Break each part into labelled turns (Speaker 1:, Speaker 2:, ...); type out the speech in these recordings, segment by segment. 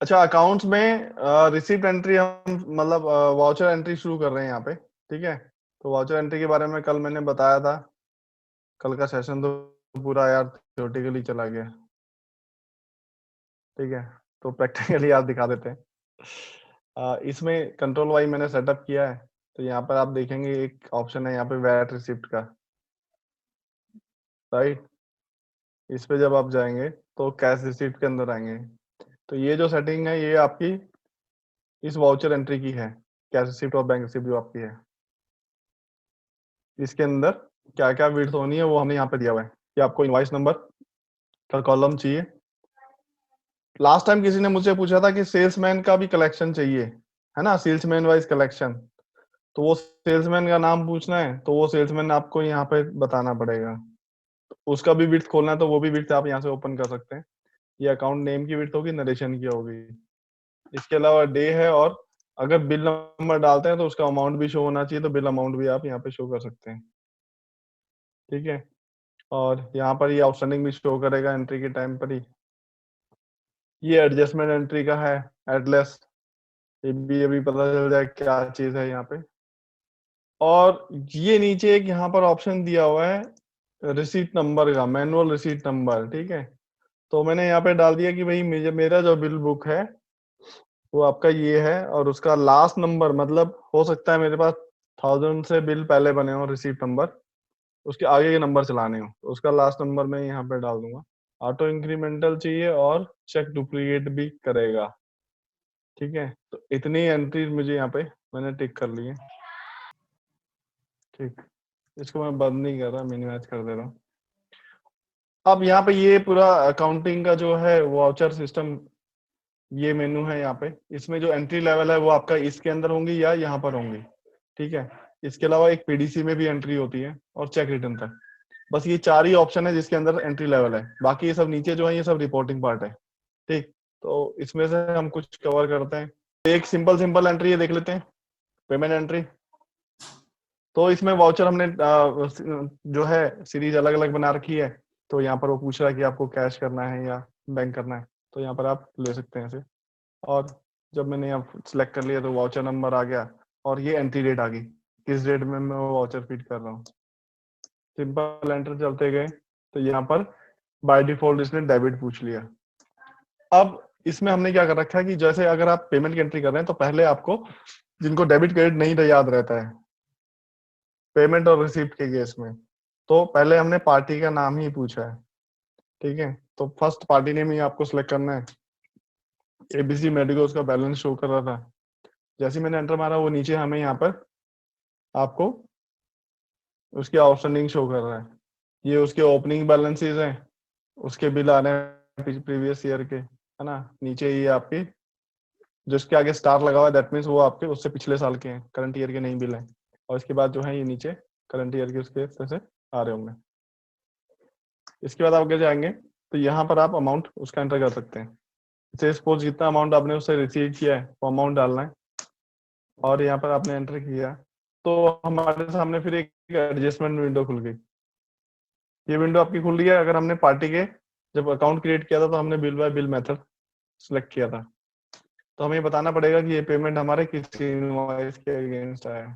Speaker 1: अच्छा, अकाउंट्स में receipt entry हम मतलब वाउचर एंट्री शुरू कर रहे हैं यहाँ पे। ठीक है, तो वाउचर एंट्री के बारे में कल मैंने बताया था। कल का सेशन तो पूरा यार थ्योरेटिकली चला गया। ठीक है, तो प्रैक्टिकली आप दिखा देते हैं। इसमें कंट्रोल वाई मैंने सेटअप किया है। तो यहाँ पर आप देखेंगे एक ऑप्शन है यहाँ पे वैट रिसिप्ट का, राइट। इस पे जब आप जाएंगे तो कैश रिसिप्ट के अंदर आएंगे। तो ये जो सेटिंग है ये आपकी इस वाउचर एंट्री की है, कैश रिसिप्ट और बैंक रिसिप्ट जो आपकी है। इसके अंदर क्या क्या विड्थ होनी है वो हमने यहाँ पे दिया हुआ है कि आपको इनवॉइस नंबर का कॉलम चाहिए। लास्ट टाइम किसी ने मुझसे पूछा था कि सेल्समैन का भी कलेक्शन चाहिए, है ना, सेल्समैन वाइज कलेक्शन। तो वो सेल्समैन का नाम पूछना है तो वो सेल्समैन आपको यहाँ पे बताना पड़ेगा। उसका भी विड्थ खोलना है तो वो भी विड्थ आप यहाँ से ओपन कर सकते हैं। ये अकाउंट नेम की विड्थ होगी, नरेशन की होगी। इसके अलावा डे है, और अगर बिल नंबर डालते हैं तो उसका अमाउंट भी शो होना चाहिए, तो बिल अमाउंट भी आप यहाँ पे शो कर सकते हैं। ठीक है, और यहाँ पर ये आउटस्टैंडिंग भी शो करेगा एंट्री के टाइम पर ही। ये एडजस्टमेंट एंट्री का है, एडलेस, ये भी अभी पता चल जाए क्या चीज है यहाँ पे। और ये नीचे एक यहाँ पर ऑप्शन दिया हुआ है रिसीट नंबर का, मैनुअल रिसीट नंबर। ठीक है, तो मैंने यहाँ पे डाल दिया कि भाई मेरा जो बिल बुक है वो आपका ये है, और उसका लास्ट नंबर, मतलब हो सकता है मेरे पास 1000 से बिल पहले बने हो रिसीट नंबर, उसके आगे के नंबर चलाने हो, तो उसका लास्ट नंबर मैं यहाँ पे डाल दूंगा। ऑटो इंक्रीमेंटल चाहिए और चेक डुप्लीकेट भी करेगा। ठीक है, तो इतनी एंट्रीज मुझे यहाँ पे मैंने टिक कर ली है। ठीक, इसको मैं बंद नहीं कर रहा, मिनिमाइज कर दे रहा हूँ। अब यहाँ पे ये पूरा अकाउंटिंग का जो है वाउचर सिस्टम, ये मेनू है यहाँ पे। इसमें जो एंट्री लेवल है वो आपका इसके अंदर होंगी या यहाँ पर होंगी। ठीक है, इसके अलावा एक पीडीसी में भी एंट्री होती है और चेक रिटर्न तक। बस ये 4 ही ऑप्शन है जिसके अंदर एंट्री लेवल है, बाकी ये सब नीचे जो है ये सब रिपोर्टिंग पार्ट है। ठीक, तो इसमें से हम कुछ कवर करते हैं। एक सिंपल सिंपल एंट्री ये देख लेते हैं, पेमेंट एंट्री। तो इसमें वाउचर हमने जो है सीरीज अलग अलग बना रखी है। तो यहाँ पर वो पूछ रहा है कि आपको कैश करना है या बैंक करना है, तो यहाँ पर आप ले सकते हैं इसे। और जब मैंने यहाँ सिलेक्ट कर लिया तो वाउचर नंबर आ गया, और ये एंट्री डेट आ गई, किस डेट में मैं वो वाउचर फीड कर रहा हूँ। सिंपल एंटर चलते गए तो यहाँ पर बाय डिफॉल्ट इसने डेबिट पूछ लिया। अब इसमें हमने क्या कर रखा है कि जैसे अगर आप पेमेंट की एंट्री कर रहे हैं तो पहले आपको, जिनको डेबिट क्रेडिट नहीं याद रहता है पेमेंट और रिसीप्ट के केस में, तो पहले हमने पार्टी का नाम ही पूछा है। ठीक है, तो फर्स्ट पार्टी नेम ही आपको सिलेक्ट करना है। एबीसी मेडिको उसका बैलेंस शो कर रहा था, जैसे ही मैंने एंटर मारा वो नीचे हमें यहाँ पर आपको उसकी आउटस्टैंडिंग शो कर रहा है। ये उसके ओपनिंग बैलेंसेस हैं, उसके बिल आ रहे हैं प्रीवियस ईयर के, है ना। नीचे ये आपके जिसके आगे स्टार लगा हुआ है दैट मीन्स वो आपके उससे पिछले साल के हैं, करंट ईयर के नहीं बिल हैं। और इसके बाद जो है ये नीचे करंट ईयर के उसके से आ रहे होंगे। इसके बाद आगे जाएंगे तो यहाँ पर आप अमाउंट उसका एंटर कर सकते हैं। जैसे सपोज जितना अमाउंट आपने उससे रिसीव किया है वो अमाउंट डालना है, और यहाँ पर आपने एंटर किया तो हमारे सामने फिर एक एडजस्टमेंट विंडो खुल गई। ये विंडो आपकी खुल रही है अगर हमने पार्टी के जब अकाउंट क्रिएट किया था तो हमने bill bye bill method select किया था। तो हमें बताना पड़ेगा कि ये पेमेंट हमारे किस इनवॉइस के अगेंस्ट आया है।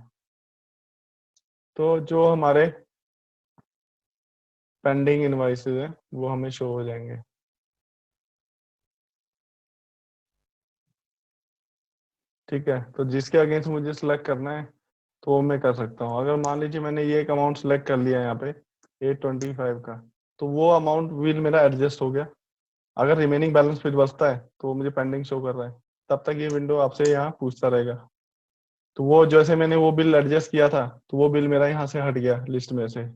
Speaker 1: तो जो हमारे पेंडिंग इनवॉइसेस है वो हमें शो हो जाएंगे। ठीक है, तो जिसके अगेंस्ट मुझे सिलेक्ट करना है तो वो मैं कर सकता हूँ। अगर मान लीजिए मैंने ये एक अमाउंट सेलेक्ट कर लिया है यहाँ पे 825 का, तो वो अमाउंट बिल मेरा एडजस्ट हो गया। अगर रिमेनिंग बैलेंस फिर बचता है तो वो मुझे पेंडिंग शो कर रहा है, तब तक ये विंडो आपसे यहाँ पूछता रहेगा। तो वो जैसे मैंने वो बिल एडजस्ट किया था तो वो बिल मेरा यहाँ से हट गया लिस्ट में से,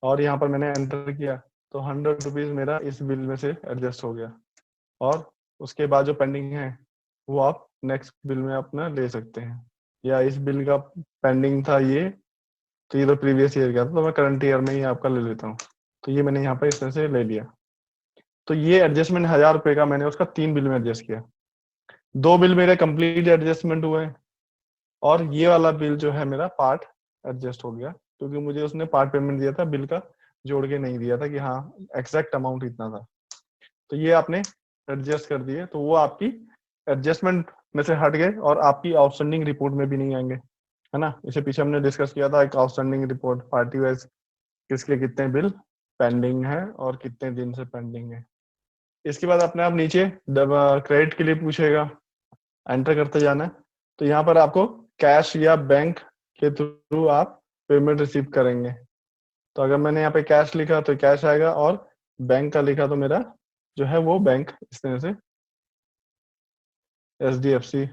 Speaker 1: और यहाँ पर मैंने एंटर किया तो 100 रुपीज मेरा इस बिल में से एडजस्ट हो गया। और उसके बाद जो पेंडिंग है वो आप नेक्स्ट बिल में अपना ले सकते हैं। या इस बिल का पेंडिंग था ये, तो ये तो प्रीवियस ईयर का था तो मैं करंट ईयर में ही आपका ले लेता हूँ। तो ये मैंने यहाँ पर इस तरह से ले लिया। तो ये एडजस्टमेंट 1000 रुपए का मैंने उसका 3 बिल में एडजस्ट किया। 2 बिल मेरे कंप्लीट एडजस्टमेंट हुए, और ये वाला बिल जो है मेरा पार्ट एडजस्ट हो गया, क्योंकि मुझे उसने पार्ट पेमेंट दिया था, बिल का जोड़ के नहीं दिया था कि हाँ एग्जैक्ट अमाउंट इतना था। तो ये आपने एडजस्ट कर दिए तो वो आपकी एडजस्टमेंट में से हट गए और आपकी आउटस्टैंडिंग रिपोर्ट में भी नहीं आएंगे, है ना। इसे पीछे हमने डिस्कस किया था, एक आउटस्टैंडिंग रिपोर्ट पार्टी वाइज किसके कितने बिल पेंडिंग है और कितने दिन से पेंडिंग है। इसके बाद अपने आप नीचे क्रेडिट के लिए पूछेगा, एंटर करते जाना है। तो यहाँ पर आपको कैश या बैंक के थ्रू आप पेमेंट रिसीव करेंगे। तो अगर मैंने यहाँ पे कैश लिखा तो कैश आएगा, और बैंक का लिखा तो मेरा जो है वो बैंक, इस तरह से SDFC।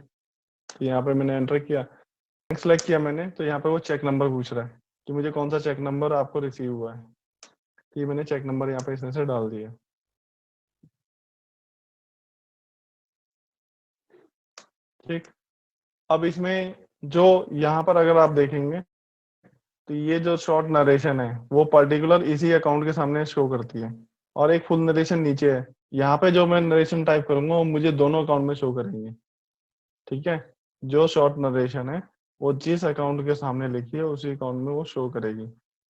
Speaker 1: तो यहाँ पे मैंने एंटर किया, बैंक सेलेक्ट किया मैंने, तो यहाँ पे वो चेक नंबर पूछ रहा है कि मुझे कौन सा चेक नंबर आपको रिसीव हुआ है। तो ये मैंने चेक नंबर यहाँ पे इस तरह से डाल दिया। ठीक, अब इसमें जो यहाँ पर अगर आप देखेंगे तो ये जो शॉर्ट नरेशन है वो पर्टिकुलर इसी अकाउंट के सामने शो करती है, और एक फुल नरेशन नीचे है। यहाँ पे जो मैं नरेशन टाइप करूंगा वो मुझे दोनों अकाउंट में शो करेंगे। ठीक है, जो शॉर्ट नरेशन है वो जिस अकाउंट के सामने लिखी है उसी अकाउंट में वो शो करेगी।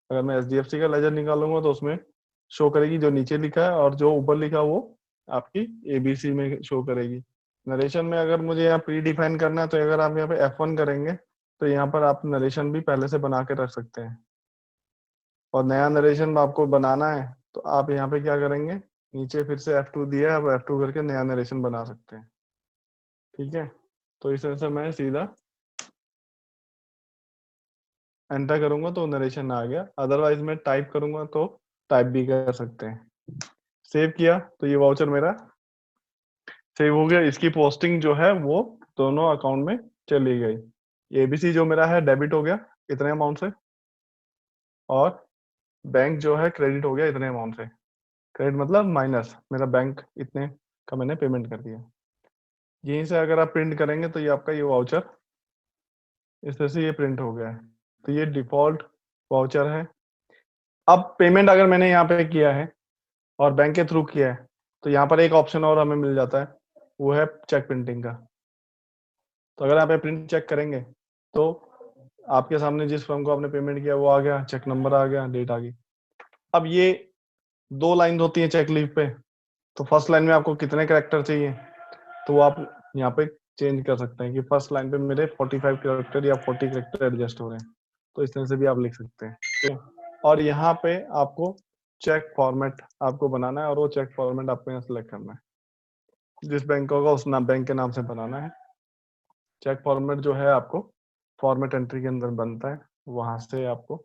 Speaker 1: अगर मैं SDFC का लेजर निकालूंगा तो उसमें शो करेगी जो नीचे लिखा है, और जो ऊपर लिखा वो आपकी ABC में शो करेगी। नरेशन में अगर मुझे यहाँ प्री डिफाइन करना है तो अगर आप यहाँ पे F1 करेंगे तो यहाँ पर आप नरेशन भी पहले से बना के रख सकते हैं, और नया नरेशन आपको बनाना है तो आप यहाँ पे क्या करेंगे, नीचे फिर से F2 दिया है, अब F2 करके नया नरेशन बना सकते हैं। ठीक है, तो इस तरह से मैं सीधा एंटर करूंगा तो नरेशन आ गया, अदरवाइज मैं टाइप करूंगा तो टाइप भी कर सकते हैं। सेव किया तो ये वाउचर मेरा सेव हो गया। इसकी पोस्टिंग जो है वो दोनों अकाउंट में चली गई। ABC जो मेरा है डेबिट हो गया इतने अमाउंट से, और बैंक जो है क्रेडिट हो गया इतने अमाउंट से। क्रेडिट मतलब माइनस, मेरा बैंक इतने का मैंने पेमेंट कर दिया। यहीं से अगर आप प्रिंट करेंगे तो ये आपका ये वाउचर इस तरह से ये प्रिंट हो गया है। तो ये डिफॉल्ट वाउचर है। अब पेमेंट अगर मैंने यहाँ पे किया है और बैंक के थ्रू किया है तो यहाँ पर एक ऑप्शन और हमें मिल जाता है, वो है चेक प्रिंटिंग का। तो अगर आप प्रिंट चेक करेंगे तो आपके सामने जिस फर्म को आपने पेमेंट किया वो आ गया, चेक नंबर आ गया, डेट आ गई। अब ये 2 लाइन होती है चेक लीव पे, तो फर्स्ट लाइन में आपको कितने कैरेक्टर चाहिए तो वो आप यहाँ पे चेंज कर सकते हैं कि फर्स्ट लाइन पे मेरे 45 कैरेक्टर या 40 कैरेक्टर एडजस्ट हो रहे हैं, तो इस तरह से भी आप लिख सकते हैं। ठीक है? और यहाँ पे आपको चेक फॉर्मेट आपको बनाना है, और वो चेक फॉर्मेट आपको यहाँ सेलेक्ट करना है, जिस बैंक का होगा उस नाम बैंक के नाम से बनाना है। चेक फॉर्मेट जो है आपको फॉर्मेट एंट्री के अंदर बनता है, वहां से आपको,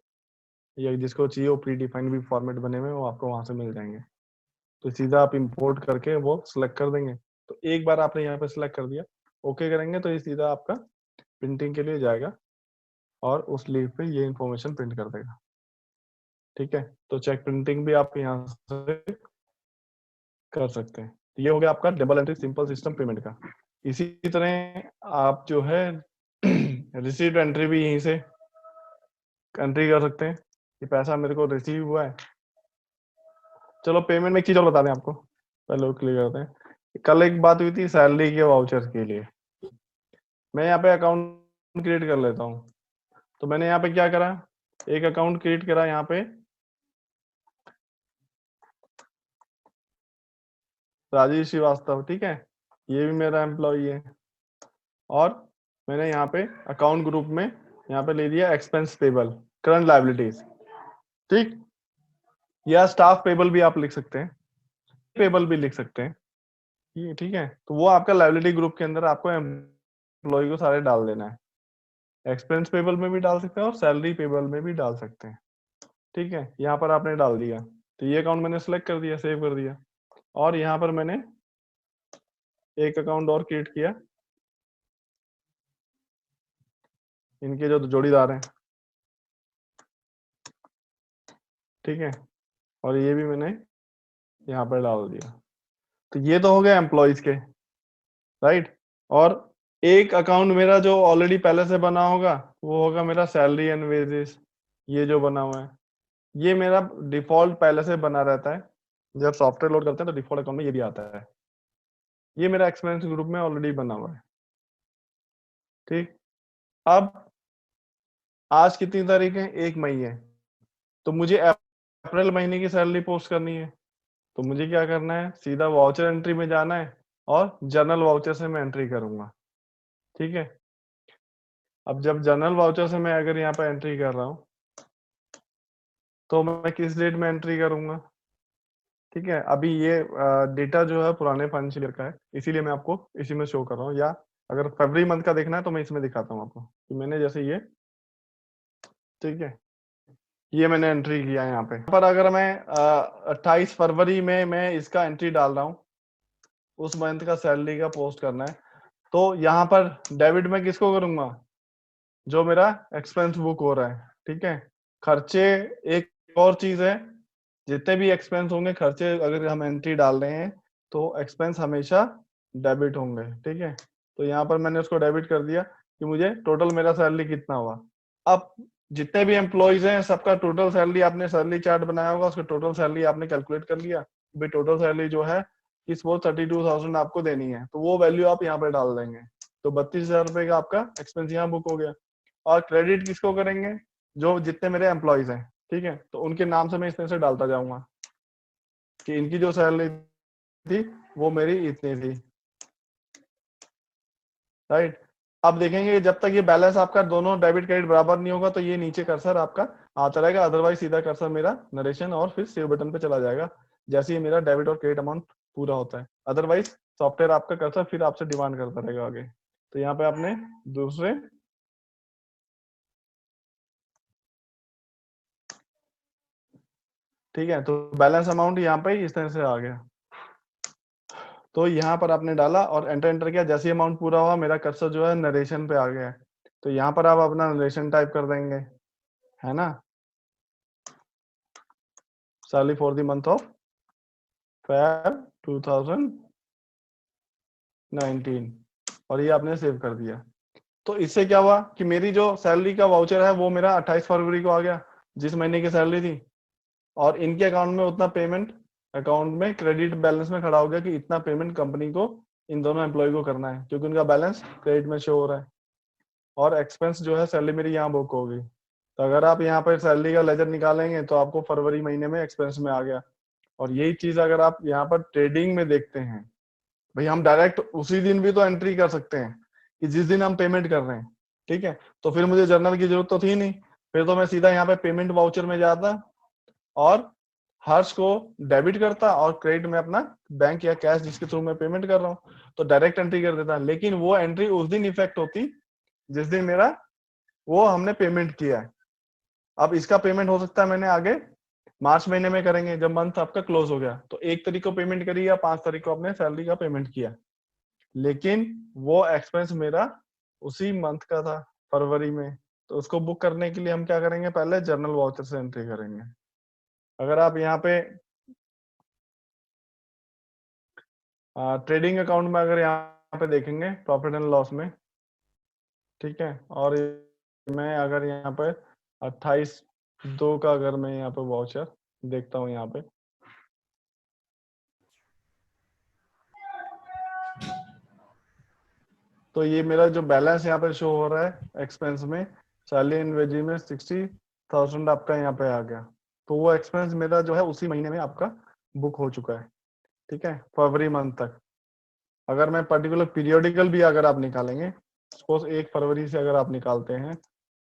Speaker 1: या जिसको चाहिए वो प्री डिफाइंड भी फॉर्मेट बने हुए वो आपको वहां से मिल जाएंगे। तो सीधा आप इंपोर्ट करके वो सिलेक्ट कर देंगे। तो एक बार आपने यहाँ पे सिलेक्ट कर दिया, ओके करेंगे तो ये सीधा आपका प्रिंटिंग के लिए जाएगा और उस लीव पे ये इंफॉर्मेशन प्रिंट कर देगा। ठीक है, तो चेक प्रिंटिंग भी आप यहाँ से कर सकते हैं। ये हो गया आपका double entry simple system payment का। इसी तरह आप जो है रिसीट एंट्री भी यहीं से एंट्री कर सकते हैं कि पैसा मेरे को रिसीव हुआ है। चलो पेमेंट में एक चीज और बता दें आपको, पहले क्लियर करते हैं। कल एक बात हुई थी सैलरी के वाउचर के लिए, मैं यहाँ पे अकाउंट क्रिएट कर लेता हूँ। तो मैंने यहाँ पे क्या करा, एक अकाउंट क्रिएट करा यहाँ पे राजीव श्रीवास्तव। ठीक है, ये भी मेरा एम्प्लॉई है, और मैंने यहाँ पे अकाउंट ग्रुप में यहाँ पे ले लिया एक्सपेंस पेबल करंट लायबिलिटीज। ठीक, या स्टाफ पेबल भी आप लिख सकते हैं, पेबल भी लिख सकते हैं। ये ठीक है, तो वो आपका लायबिलिटी ग्रुप के अंदर आपको एम्प्लॉय को सारे डाल देना है। एक्सपेंस पेबल में भी डाल सकते हैं और सैलरी पेबल में भी डाल सकते हैं। ठीक है, यहाँ पर आपने डाल दिया तो ये अकाउंट मैंने सेलेक्ट कर दिया, सेव कर दिया, और यहाँ पर मैंने एक अकाउंट और क्रिएट किया, इनके जो जोड़ीदार हैं। ठीक है, और ये भी मैंने यहाँ पर डाल दिया। तो ये तो हो गया एम्प्लॉयज के, राइट। और एक अकाउंट मेरा जो ऑलरेडी पहले से बना होगा वो होगा मेरा सैलरी एंड वेजेस, ये जो बना हुआ है ये मेरा डिफॉल्ट पहले से बना रहता है। जब सॉफ्टवेयर लोड करते हैं तो डिफॉल्ट अकाउंट में ये भी आता है, ये मेरा एक्सपेंस ग्रुप में ऑलरेडी बना हुआ है। ठीक, अब आज कितनी तारीख है, 1 मई है, तो मुझे अप्रैल महीने की सैलरी पोस्ट करनी है। तो मुझे क्या करना है, सीधा वाउचर एंट्री में जाना है और जर्नल वाउचर से मैं एंट्री करूंगा। ठीक है, अब जब जर्नल वाउचर से मैं अगर यहाँ पे एंट्री कर रहा हूँ तो मैं किस डेट में एंट्री करूंगा? ठीक है, अभी ये डेटा जो है पुराने फाइनेंशियल ईयर का है, इसीलिए मैं आपको इसी में शो कर रहा हूँ, या अगर फरवरी मंथ का देखना है तो मैं इसमें दिखाता हूँ आपको कि मैंने जैसे ये, ठीक है, ये मैंने एंट्री किया है यहाँ पे। पर अगर मैं 28 फरवरी में मैं इसका एंट्री डाल रहा हूँ, उस मंथ का सैलरी का पोस्ट करना है, तो यहाँ पर डेबिट में किसको करूंगा? जो मेरा एक्सपेंस बुक हो रहा है। ठीक है, खर्चे एक और चीज है, जितने भी एक्सपेंस होंगे, खर्चे अगर हम एंट्री डाल रहे हैं तो एक्सपेंस हमेशा डेबिट होंगे। ठीक है, तो यहाँ पर मैंने उसको डेबिट कर दिया कि मुझे टोटल मेरा सैलरी कितना हुआ। अब जितने भी एम्प्लॉयज हैं सबका टोटल सैलरी, आपने सैलरी चार्ट बनाया होगा, उसका टोटल सैलरी आपने कैलकुलेट कर लिया, भाई टोटल सैलरी जो है इस वो 32,000 आपको देनी है, तो वो वैल्यू आप यहाँ पे डाल देंगे, तो 32,000 रुपए का आपका एक्सपेंस यहाँ बुक हो गया। और क्रेडिट किसको करेंगे? जो जितने मेरे एम्प्लॉयज हैं, ठीक है, तो उनके नाम से मैं इस तरह से डालता जाऊंगा कि इनकी जो सैलरी थी वो मेरी इतनी थी। राइट, अब देखेंगे जब तक ये बैलेंस आपका दोनों डेबिट क्रेडिट बराबर नहीं होगा तो ये नीचे कर्सर आपका आता रहेगा, अदरवाइज सीधा कर्सर मेरा नरेशन और फिर सेव बटन पे चला जाएगा जैसे ही मेरा डेबिट और क्रेडिट अमाउंट पूरा होता है। अदरवाइज सॉफ्टवेयर आपका कर्सर फिर आपसे डिमांड करता रहेगा आगे। तो यहाँ पे आपने दूसरे, ठीक है, तो बैलेंस अमाउंट यहाँ पे इस तरह से आ गया, तो यहाँ पर आपने डाला और एंटर एंटर किया, जैसे अमाउंट पूरा हुआ मेरा कर्सर जो है नरेशन पे आ गया है, तो यहाँ पर आप अपना नरेशन टाइप कर देंगे, है ना, salary for the month of Feb 2019, और ये आपने सेव कर दिया। तो इससे क्या हुआ कि मेरी जो सैलरी का वाउचर है वो मेरा 28 फरवरी को आ गया, जिस महीने की सैलरी थी, और इनके अकाउंट में उतना पेमेंट अकाउंट में क्रेडिट बैलेंस में खड़ा हो गया कि इतना पेमेंट कंपनी को इन दोनों एम्प्लॉय को करना है, क्योंकि उनका बैलेंस क्रेडिट में शो हो रहा है, और एक्सपेंस जो है सैलरी मेरी यहाँ बुक होगी। तो अगर आप यहाँ पर सैलरी का लेजर निकालेंगे तो आपको फरवरी महीने में एक्सपेंस में आ गया। और यही चीज अगर आप यहाँ पर ट्रेडिंग में देखते हैं, भाई हम डायरेक्ट उसी दिन भी तो एंट्री कर सकते हैं कि जिस दिन हम पेमेंट कर रहे हैं, ठीक है, तो फिर मुझे जर्नल की जरूरत तो थी नहीं, फिर तो मैं सीधा यहाँ पे पेमेंट वाउचर में जाता और हर्ष को डेबिट करता और क्रेडिट में अपना बैंक या कैश जिसके थ्रू मैं पेमेंट कर रहा हूँ तो डायरेक्ट एंट्री कर देता, लेकिन वो एंट्री उस दिन इफेक्ट होती जिस दिन मेरा वो हमने पेमेंट किया है। अब इसका पेमेंट हो सकता है मैंने आगे मार्च महीने में करेंगे जब मंथ आपका क्लोज हो गया, तो 1 तारीख को पेमेंट करी या 5 तारीख को आपने सैलरी का पेमेंट किया, लेकिन वो एक्सपेंस मेरा उसी मंथ का था फरवरी में, तो उसको बुक करने के लिए हम क्या करेंगे, पहले जर्नल वाउचर से एंट्री करेंगे। अगर आप यहाँ पे ट्रेडिंग अकाउंट में अगर यहाँ पे देखेंगे प्रॉफिट एंड लॉस में, ठीक है, और मैं अगर यहाँ पे 28/2 का अगर मैं यहाँ पे वाउचर देखता हूँ यहाँ पे, तो ये मेरा जो बैलेंस यहाँ पे शो हो रहा है एक्सपेंस में, सैलरी एंड वेजेस में 60,000 आपका यहाँ पे आ गया, तो वो एक्सपेंस मेरा जो है उसी महीने में आपका बुक हो चुका है। ठीक है, फरवरी मंथ तक। अगर मैं पर्टिकुलर पीरियोडिकल भी अगर आप निकालेंगे, सपोज 1 फरवरी से अगर आप निकालते हैं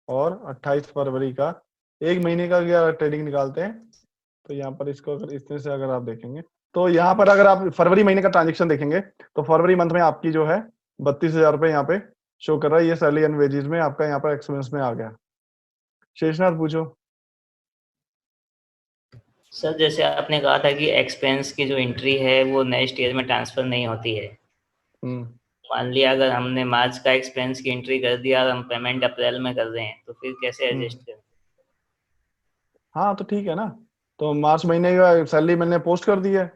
Speaker 1: और 28 फरवरी का एक महीने का अगर ट्रेडिंग निकालते हैं, तो यहाँ पर इसको अगर इस तरह से अगर आप देखेंगे, तो यहाँ पर अगर आप फरवरी महीने का ट्रांजेक्शन देखेंगे तो फरवरी मंथ में आपकी जो है 32,000 रुपए यहाँ पे शो कर रहा है, ये सैलरी एंड वेजेस में आपका यहाँ पर एक्सपेंस में आ गया। शेषनाथ पूछो।
Speaker 2: सर जैसे आपने कहा था कि एक्सपेंस की जो एंट्री है वो नेक्स्ट ईयर में ट्रांसफर नहीं होती है, मान लिया अगर हमने मार्च का एक्सपेंस की एंट्री कर दिया और हम पेमेंट अप्रैल में कर रहे हैं तो फिर कैसे एडजस्ट करें?
Speaker 1: हाँ तो ठीक है ना, तो मार्च महीने का सैलरी मैंने पोस्ट कर दी है,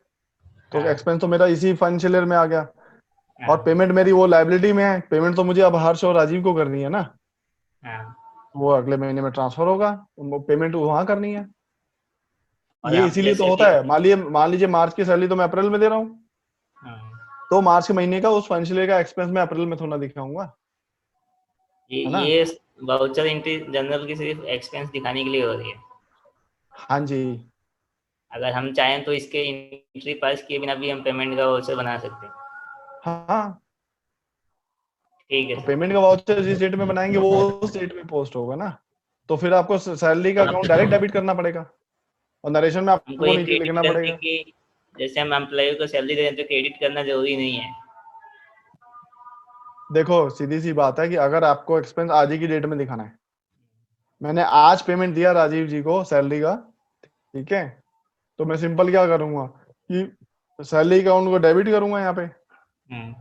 Speaker 1: तो
Speaker 2: हाँ
Speaker 1: एक्सपेंस तो मेरा इसी फाइनेंशियल ईयर में आ गया, और
Speaker 2: हाँ
Speaker 1: पेमेंट मेरी वो लाइबिलिटी में है, पेमेंट तो मुझे अब हर्ष और राजीव को करनी है ना,
Speaker 2: हाँ।
Speaker 1: वो अगले महीने में ट्रांसफर होगा, पेमेंट वहां करनी है।
Speaker 2: और
Speaker 1: ये
Speaker 2: आप
Speaker 1: इसीलिए तो
Speaker 2: जैसे
Speaker 1: होता
Speaker 2: भी,
Speaker 1: है, मान लीजिए मार्च की सैलरी तो मैं अप्रैल में दे रहा हूँ,
Speaker 2: हाँ,
Speaker 1: तो मार्च के महीने का उस फाइनेंशियल ईयर का एक्सपेंस मैं अप्रैल में थोड़ा दिखाऊंगा, है ना।
Speaker 2: ये वाउचर एंट्री जनरल की सिर्फ एक्सपेंस दिखाने के लिए हो रही है।
Speaker 1: हाँ जी,
Speaker 2: अगर हम चाहें तो इसके एंट्री पास किए बिना भी हम पेमेंट का वाउचर बना सकते हैं।
Speaker 1: हाँ,
Speaker 2: ठीक है
Speaker 1: तो
Speaker 2: सर।
Speaker 1: पेमेंट का वाउचर जिस डेट में बनाएंगे वो उस डेट में पोस्ट होगा ना, तो फिर आपको सैलरी का अकाउंट डायरेक्ट डेबिट करना पड़ेगा और नरेशन में
Speaker 2: हमको
Speaker 1: आपको
Speaker 2: ये
Speaker 1: नीचे
Speaker 2: क्रेडिट
Speaker 1: लिखना
Speaker 2: करने
Speaker 1: पड़ेगा।
Speaker 2: की, जैसे हम एम्प्लॉय को सैलरी दे रहे हैं तो क्रेडिट करना जरूरी नहीं है।
Speaker 1: देखो सीधी सी बात है कि अगर आपको एक्सपेंस आज ही की डेट में दिखाना है, मैंने आज पेमेंट दिया राजीव जी को सैलरी का, ठीक है, तो मैं सिंपल क्या करूंगा कि सैलरी अकाउंट को डेबिट करूंगा, यहाँ पे
Speaker 2: हम्म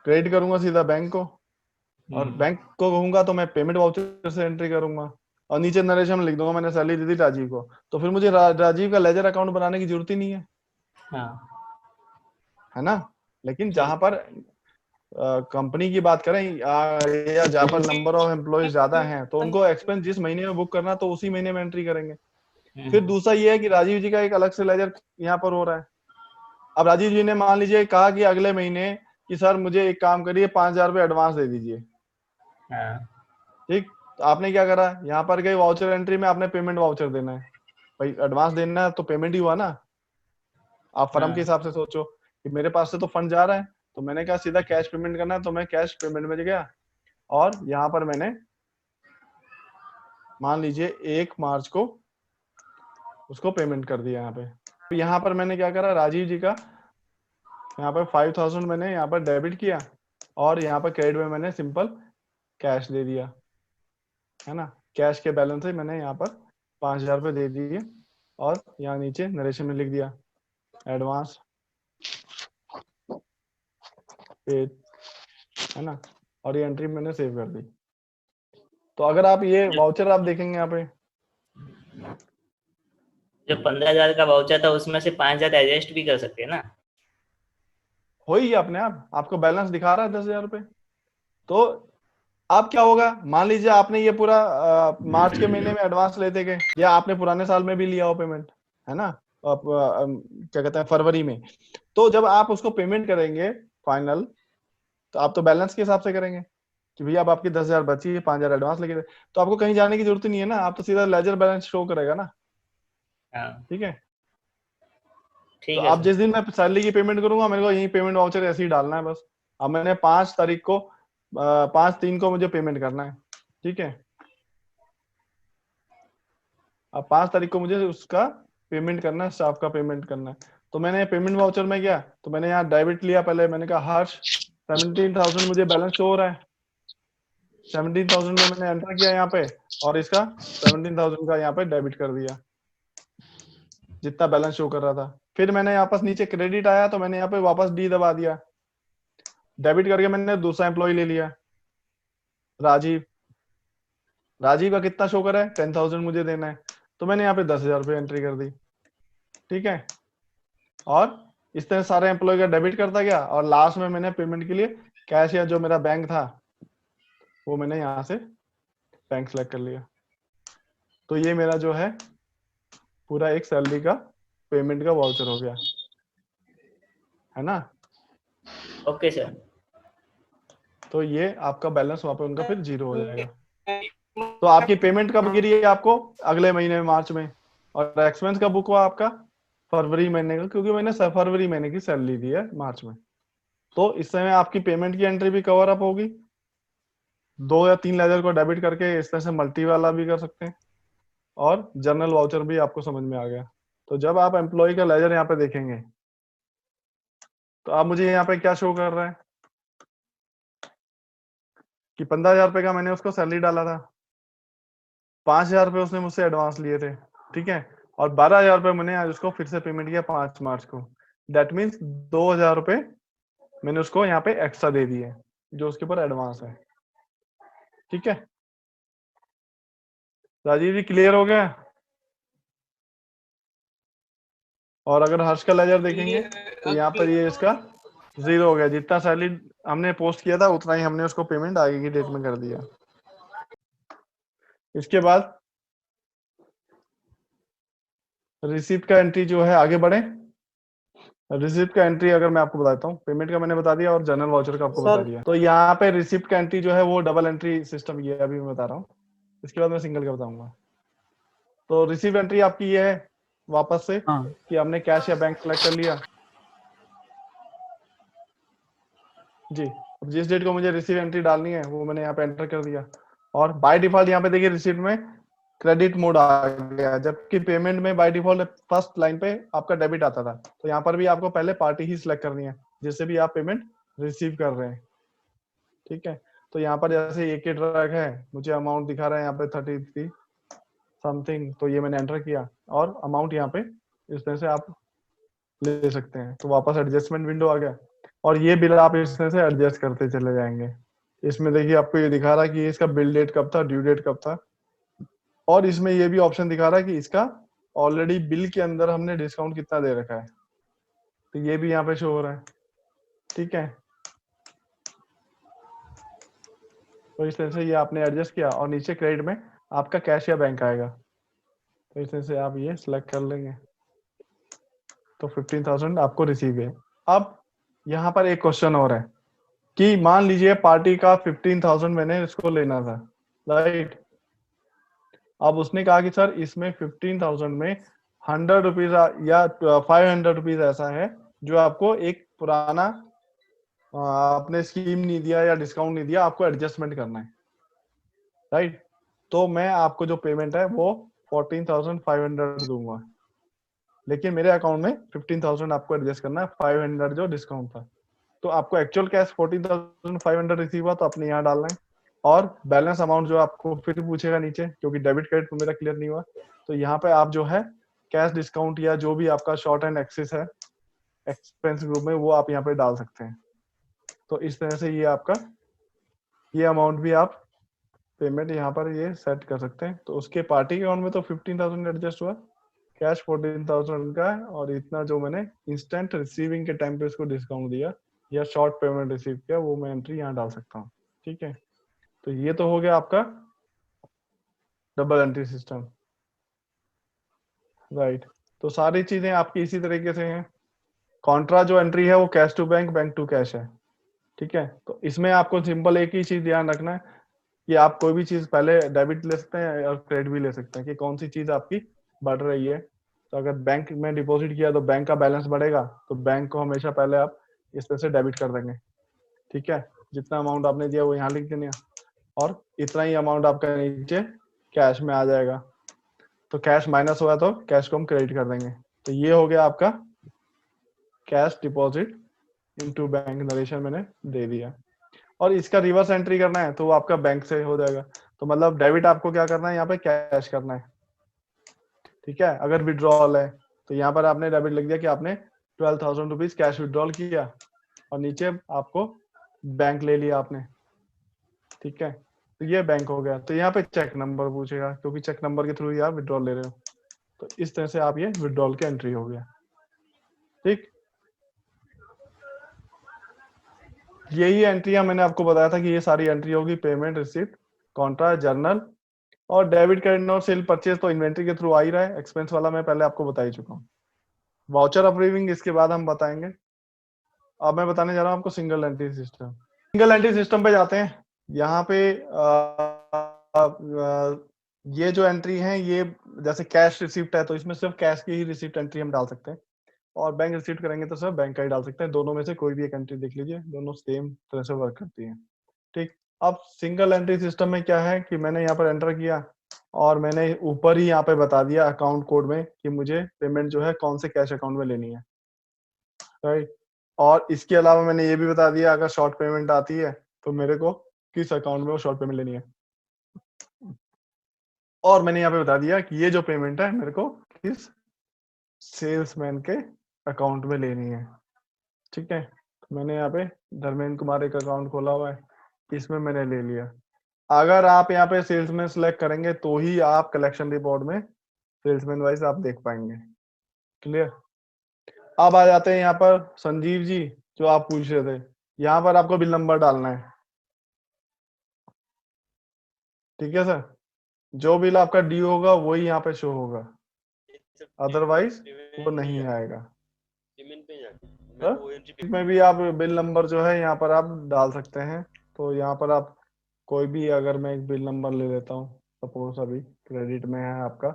Speaker 1: क्रेडिट करूंगा सीधा बैंक को, और
Speaker 2: हम्म
Speaker 1: बैंक को कहूंगा तो मैं पेमेंट वाउचर से एंट्री करूंगा और नीचे नरेशन में लिख दूंगा मैंने सैलरी दी थी राजीव को, तो फिर मुझे राजीव का लेजर अकाउंट बनाने की जरूरत ही नहीं
Speaker 2: हाँ
Speaker 1: है ना। लेकिन
Speaker 2: ठीक।
Speaker 1: जहां पर कंपनी की बात करें या जहां पर नंबर ऑफ एम्प्लॉयज ज्यादा हैं तो उनको एक्सपेंस जिस महीने में बुक करना तो उसी महीने में एंट्री करेंगे। फिर
Speaker 2: हम्म
Speaker 1: दूसरा ये है कि राजीव जी का एक अलग से लेजर यहाँ पर हो रहा है। अब राजीव जी ने मान लीजिए कहा कि अगले महीने कि सर मुझे एक काम करिए 5,000 रुपये एडवांस दे दीजिए,
Speaker 2: हाँ
Speaker 1: ठीक, तो आपने क्या करा, यहाँ पर गए वाउचर एंट्री में आपने पेमेंट वाउचर देना है, भाई एडवांस देना है तो पेमेंट ही हुआ ना। आप फर्म के
Speaker 2: हाँ
Speaker 1: हिसाब से सोचो कि मेरे पास से तो फंड जा रहा है, तो मैंने कहा सीधा कैश पेमेंट करना है तो मैं कैश पेमेंट में गया और यहाँ पर मैंने मान लीजिए 1 मार्च को उसको पेमेंट कर दिया। यहाँ पर मैंने क्या करा, राजीव जी का यहाँ पर 5,000 मैंने यहाँ पर डेबिट किया और यहाँ पर क्रेडिट में मैंने सिंपल कैश दे दिया, है ना। कैश के बैलेंस से मैंने यहाँ पर 5,000 रुपये दे दिए और यहाँ नीचे नरेशन में लिख दिया एडवांस पेड, है ना, और ये एंट्री मैंने सेव कर दी। तो अगर आप ये वाउचर आप देखेंगे यहाँ पे,
Speaker 2: जो 15,000 का वाउचर था उसमें से 5,000 एडजस्ट भी कर सकते हैं ना।
Speaker 1: हो ही अपने आप आपको बैलेंस दिखा रहा है 10,000 रुपये। तो अब क्या होगा, मान लीजिए आपने ये पूरा मार्च के महीने में एडवांस लेते गए या आपने पुराने साल में भी लिया हो पेमेंट, है ना, आप, क्या कहते हैं फरवरी में, तो जब आप उसको पेमेंट करेंगे फाइनल, तो आप तो बैलेंस के हिसाब से करेंगे कि भैया अब आपकी 10,000 बची है, 5,000 एडवांस लेके दे, तो आपको कहीं जाने की जरूरत ही नहीं है ना, आप तो सीधा लेजर बैलेंस शो करेगा ना।
Speaker 2: हाँ
Speaker 1: ठीक है, तो
Speaker 2: ठीक है
Speaker 1: अब
Speaker 2: सर।
Speaker 1: जिस दिन मैं सैलरी की पेमेंट करूंगा मेरे को यही पेमेंट वाउचर ऐसे ही डालना है बस। अब मैंने 5 तारीख को 5/3 को मुझे पेमेंट करना है, ठीक है, अब 5 तारीख को मुझे उसका पेमेंट करना है, स्टाफ का पेमेंट करना है। तो मैंने पेमेंट वाउचर में गया तो मैंने यहाँ डेबिट लिया, पहले मैंने कहा हर्ष 17,000 मुझे बैलेंस शो हो रहा है, 17,000 में मैंने एंटर किया यहाँ पे और इसका 17,000 का यहाँ पे डेबिट कर दिया जितना बैलेंस शो कर रहा था। फिर मैंने वापस नीचे क्रेडिट आया तो मैंने यहाँ पे वापस डी दबा दिया, डेबिट करके मैंने दूसरा एम्प्लॉय ले लिया राजीव, राजीव का कितना शो कर रहा है 10,000 मुझे देना है, तो मैंने यहाँ पे 10,000 रुपये एंट्री कर दी, ठीक है, और इस तरह सारे एम्प्लॉय का डेबिट करता गया और लास्ट में मैंने पेमेंट के लिए कैश या जो मेरा बैंक था वो मैंने यहाँ से बैंक सेलेक्ट कर लिया। तो ये मेरा जो है पूरा एक सैलरी का पेमेंट का वाउचर हो गया, है ना।
Speaker 2: Okay sir.
Speaker 1: तो ये आपका बैलेंस वहां पे उनका फिर 0 हो जाएगा। तो आपकी पेमेंट कब गिरी है आपको, अगले महीने में मार्च में, और एक्सपेंस का बुक हुआ आपका फरवरी महीने का, क्योंकि मैंने फरवरी महीने की सैलरी दी है मार्च में। तो इस समय आपकी पेमेंट की एंट्री भी कवर अप होगी, 2 या 3 लेजर को डेबिट करके इस तरह से मल्टी वाला भी कर सकते हैं, और जर्नल वाउचर भी आपको समझ में आ गया। तो जब आप एम्प्लॉय का लेजर यहाँ पे देखेंगे तो आप मुझे यहाँ पे क्या शो कर रहा है कि 15,000 रुपये का मैंने उसको सैलरी डाला था, 5,000 रुपये उसने मुझसे एडवांस लिए थे, ठीक है, और 12,000 रुपये मैंने आज उसको फिर से पेमेंट किया 5 मार्च को। दैट मीन्स 2,000 रुपये मैंने उसको यहाँ पे एक्स्ट्रा दे दिए जो उसके ऊपर एडवांस है, ठीक है। राजीव जी क्लियर हो गया। और अगर हर्ष का लेजर देखेंगे तो यहाँ पर ये इसका 0 हो गया, जितना सैलरी हमने पोस्ट किया था उतना ही हमने उसको पेमेंट आगे की डेट में कर दिया। इसके बाद रिसीप्ट का एंट्री जो है, आगे बढ़े। रिसिप्ट का एंट्री अगर मैं आपको बताता हूँ, पेमेंट का मैंने बता दिया और जनरल वाउचर का आपको बता दिया। तो यहाँ पे रिसिप्ट का एंट्री जो है वो डबल एंट्री सिस्टम ये अभी मैं बता रहा हूँ, इसके बाद मैं सिंगल का बताऊंगा। तो रिसिप्ट एंट्री आपकी ये है वापस से कि हमने कैश या बैंक सेलेक्ट कर लिया, जी। अब जिस डेट को मुझे रिसीव एंट्री डालनी है वो मैंने यहाँ पे एंटर कर दिया, और बाय डिफॉल्ट यहाँ पे देखिए रिसीट में क्रेडिट मोड आ गया, जबकि पेमेंट में बाय डिफॉल्ट फर्स्ट लाइन पे आपका डेबिट आता था। तो यहाँ पर भी आपको पहले पार्टी ही सिलेक्ट करनी है जिससे भी आप पेमेंट रिसीव कर रहे हैं। ठीक है, तो यहाँ पर जैसे एक ही ट्रक है, मुझे अमाउंट दिखा रहा है यहाँ पे 33 समथिंग, तो ये मैंने एंटर किया और अमाउंट यहाँ पे इस तरह से आप ले सकते हैं। तो वापस एडजस्टमेंट विंडो आ गया, और ये बिल आप इस तरह से एडजस्ट करते चले जाएंगे। इसमें देखिए आपको ये दिखा रहा है कि इसका बिल डेट कब था, ड्यू डेट कब था, और इसमें ये भी ऑप्शन दिखा रहा है कि इसका ऑलरेडी बिल के अंदर हमने डिस्काउंट कितना दे रखा है, तो ये भी यहाँ पे शो हो रहा है। ठीक है, तो इस तरह से ये आपने एडजस्ट किया, और नीचे क्रेडिट में आपका कैश या बैंक आएगा, तो इस तरह से आप ये सिलेक्ट कर लेंगे। तो 15,000 आपको रिसीव है। अब यहाँ पर एक क्वेश्चन और है कि मान लीजिए पार्टी का 15,000 मैंने इसको लेना था, राइट। अब उसने कहा कि सर इसमें 15,000 में 100 रुपीज या 500 रुपीज ऐसा है जो आपको एक पुराना आपने स्कीम नहीं दिया या डिस्काउंट नहीं दिया, आपको एडजस्टमेंट करना है, राइट। तो मैं आपको जो पेमेंट है वो 14,500 दूंगा, लेकिन मेरे अकाउंट में 15,000 आपको एडजस्ट करना है, 500 जो डिस्काउंट था। तो आपको एक्चुअल कैश 14,500 रिसीव हुआ, तो आपने यहाँ डालना है, और बैलेंस अमाउंट जो आपको फिर पूछेगा नीचे, क्योंकि डेबिट क्रेडिट तो मेरा क्लियर नहीं हुआ, तो यहाँ पे आप जो है कैश डिस्काउंट या जो भी आपका शॉर्ट एंड एक्सेस है एक्सपेंस ग्रुप में, वो आप यहाँ पे डाल सकते हैं। तो इस तरह से ये आपका ये अमाउंट भी आप पेमेंट यहाँ पर ये सेट कर सकते हैं। तो उसके पार्टी अकाउंट में तो 15,000 एडजस्ट हुआ, कैश 14,000 का है, और इतना जो मैंने इंस्टेंट रिसीविंग के टाइम पे उसको डिस्काउंट दिया या शॉर्ट पेमेंट रिसीव किया, वो मैं एंट्री यहाँ डाल सकता हूँ। ठीक है, तो ये तो हो गया आपका डबल एंट्री सिस्टम, राइट। तो सारी चीजें आपकी इसी तरीके से हैं। कॉन्ट्रा जो एंट्री है वो cash to bank, bank to cash है। ठीक है, तो इसमें आपको सिंपल एक ही चीज ध्यान रखना है कि आप कोई भी चीज पहले डेबिट ले सकते हैं और क्रेडिट भी ले सकते हैं कि कौन सी चीज आपकी बढ़ रही है। तो अगर बैंक में डिपॉजिट किया तो बैंक का बैलेंस बढ़ेगा, तो बैंक को हमेशा पहले आप इस तरह से डेबिट कर देंगे। ठीक है, जितना अमाउंट आपने दिया वो यहाँ लिख देना, और इतना ही अमाउंट आपका नीचे कैश में आ जाएगा। तो कैश माइनस हुआ तो कैश को हम क्रेडिट कर देंगे। तो ये हो गया आपका cash deposit into bank narration मैंने दे दिया। और इसका रिवर्स एंट्री करना है तो वो आपका बैंक से हो जाएगा। तो मतलब डेबिट आपको क्या करना है, यहाँ पे कैश करना है। ठीक है, अगर विड्रॉल है तो यहाँ पर आपने डेबिट लिख दिया कि आपने 12,000 रुपीज कैश विड्रॉल किया, और नीचे आपको बैंक ले लिया आपने। ठीक है, तो ये बैंक हो गया। तो यहाँ पे चेक नंबर पूछेगा, क्योंकि चेक नंबर के थ्रू ही आप विड्रॉल ले रहे हो। तो इस तरह से आप ये विड्रॉल की एंट्री हो गया। ठीक, यही एंट्रियां मैंने आपको बताया था कि ये सारी एंट्री होगी पेमेंट, रिसिप्ट, कॉन्ट्रा, जर्नल, और डेबिट क्रेडिट और सेल परचेज तो इन्वेंट्री के थ्रू आ ही रहा है। एक्सपेंस वाला मैं पहले आपको बता ही चुका हूँ। वाउचर अप्रूविंग इसके बाद हम बताएंगे। अब मैं बताने जा रहा हूँ आपको single entry system. Single entry system पे जाते हैं। यहाँ पे ये जो एंट्री है ये जैसे कैश रिसिप्ट है तो इसमें सिर्फ कैश की ही रिसिप्ट एंट्री हम डाल सकते हैं, और बैंक रिसिप्ट करेंगे तो सिर्फ बैंक का ही डाल सकते हैं। दोनों में से कोई भी एक एंट्री देख लीजिए, दोनों सेम तरह से वर्क करती है। ठीक, अब सिंगल एंट्री सिस्टम में क्या है कि मैंने यहाँ पर एंटर किया और मैंने ऊपर ही यहाँ पे बता दिया अकाउंट कोड में कि मुझे पेमेंट जो है कौन से कैश अकाउंट में लेनी है, राइट। और इसके अलावा मैंने ये भी बता दिया अगर शॉर्ट पेमेंट आती है तो मेरे को किस अकाउंट में वो शॉर्ट पेमेंट लेनी है। और मैंने यहाँ पे बता दिया कि ये जो पेमेंट है मेरे को किस सेल्समैन के अकाउंट में लेनी है। ठीक है, तो मैंने यहाँ पे धर्मेंद्र कुमार एक अकाउंट खोला हुआ है, इसमें मैंने ले लिया। अगर आप यहाँ पे सेल्समैन सिलेक्ट करेंगे तो ही आप कलेक्शन रिपोर्ट में सेल्समैन वाइज आप देख पाएंगे। क्लियर। अब आ जाते हैं यहाँ पर संजीव जी, जो आप पूछ रहे थे। यहाँ पर आपको बिल नंबर डालना है। ठीक है सर, जो बिल आपका ड्यू होगा वही यहाँ पे शो होगा, अदरवाइज वो नहीं आएगा। इसमें भी आप बिल नंबर जो है यहाँ पर आप डाल सकते हैं। तो यहाँ पर आप कोई भी, अगर मैं एक बिल नंबर ले लेता हूँ, सपोज अभी क्रेडिट में है आपका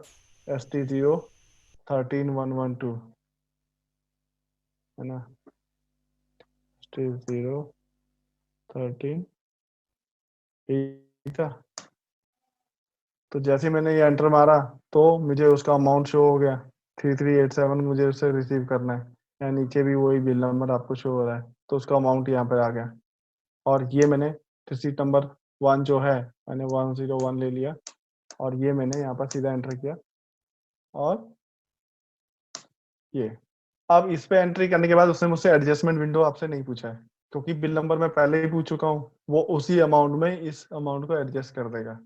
Speaker 1: ST013-112, है ना, ST0 13 था। तो जैसे मैंने ये एंटर मारा तो मुझे उसका अमाउंट शो हो गया 3387 मुझे उससे रिसीव करना है। या नीचे भी वही बिल नंबर आपको शो हो रहा है, तो उसका अमाउंट यहाँ पर आ गया। और ये मैंने रिसीट नंबर 1 जो है मैंने 101 ले लिया और ये मैंने यहाँ पर सीधा एंटर किया। और ये अब इस पे एंट्री करने के बाद उसने मुझसे एडजस्टमेंट विंडो आपसे नहीं पूछा है, क्योंकि बिल नंबर मैं पहले ही पूछ चुका हूँ, वो उसी अमाउंट में इस अमाउंट को एडजस्ट कर देगा।